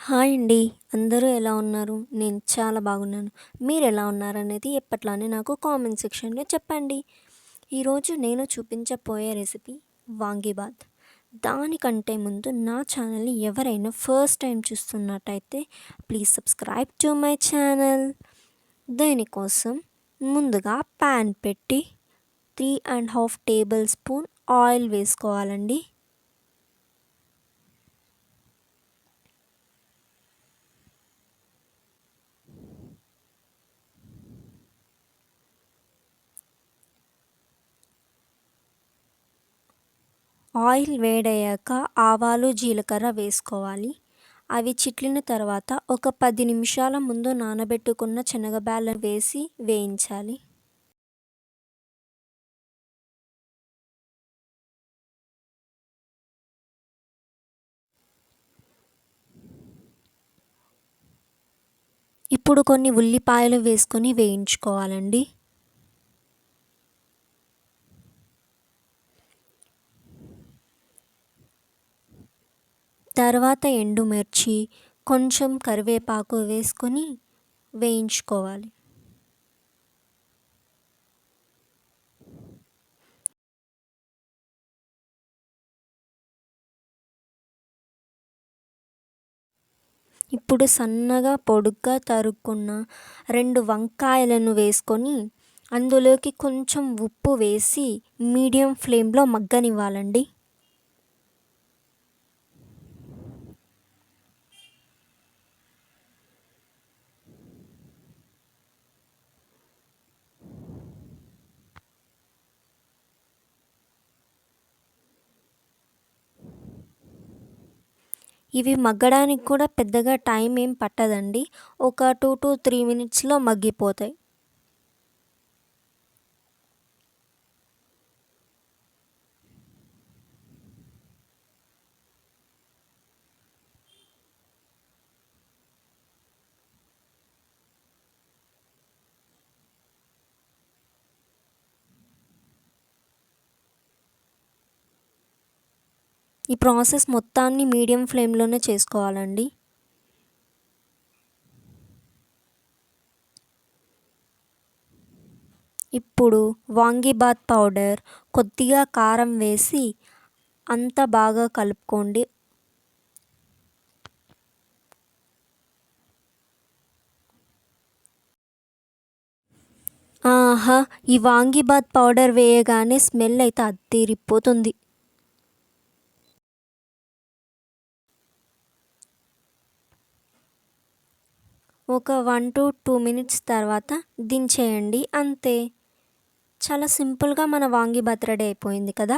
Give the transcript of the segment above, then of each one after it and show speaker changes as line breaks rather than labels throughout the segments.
Hi అండి. అందరూ ఎలా ఉన్నారు? నేను చాలా బాగున్నాను. మీరెలా ఉన్నారనేది ఎప్పట్లానే నాకు కామెంట్ సెక్షన్‌లో చెప్పండి. ఈరోజు నేను చూపించబోయే రెసిపీ వాంగీబాత్. దానికంటే ముందు నా ఛానల్‌ని ఎవరైనా ఫస్ట్ టైం చూస్తున్నట్టయితే please subscribe to my channel. దీనికోసం ముందుగా ప్యాన్ పెట్టి 3½ టేబుల్ స్పూన్ ఆయిల్ వేసుకోవాలండి. ఆయిల్ వేడయ్యాక ఆవాలు, జీలకర్ర వేసుకోవాలి. అవి చిట్లిన తర్వాత ఒక 10 నిమిషాల ముందు నానబెట్టుకున్న శనగబ్యాళ్ళను వేసి వేయించాలి. ఇప్పుడు కొన్ని ఉల్లిపాయలు వేసుకొని వేయించుకోవాలండి. తర్వాత ఎండుమిర్చి, కొంచెం కరివేపాకు వేసుకొని వేయించుకోవాలి. ఇప్పుడు సన్నగా పొడుగ్గా తరుక్కున్న 2 వంకాయలను వేసుకొని అందులోకి కొంచెం ఉప్పు వేసి మీడియం ఫ్లేమ్లో మగ్గనివ్వాలండి. ఇవి మగ్గడానికి కూడా పెద్దగా టైం ఏం పట్టదండి. ఒక 2-3 మినిట్స్లో మగ్గిపోతాయి. ఈ ప్రాసెస్ మొత్తాన్ని మీడియం ఫ్లేమ్లోనే చేసుకోవాలండి. ఇప్పుడు వాంగీబాత్ పౌడర్, కొద్దిగా కారం వేసి అంతా బాగా కలుపుకోండి. ఆహా! ఈ వాంగీబాత్ పౌడర్ వేయగానే స్మెల్ అయితే అదిరిపోతుంది. ఒక 1-2 మినిట్స్ తర్వాత దించేయండి, అంతే. చాలా సింపుల్గా మన వాంగీబాత్ రెడీ అయిపోయింది కదా.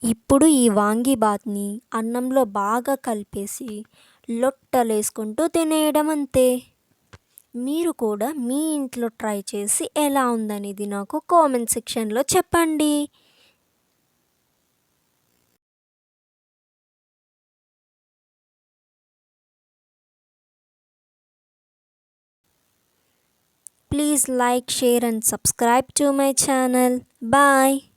ఇప్పుడు ఈ వాంగీబాత్ని అన్నంలో బాగా కలిపేసి లొట్టలేసుకుంటూ తినేయడం అంతే. మీరు కూడా మీ ఇంట్లో ట్రై చేసి ఎలా ఉందనేది నాకు కామెంట్ సెక్షన్లో చెప్పండి. Please like, share and subscribe to my channel. Bye.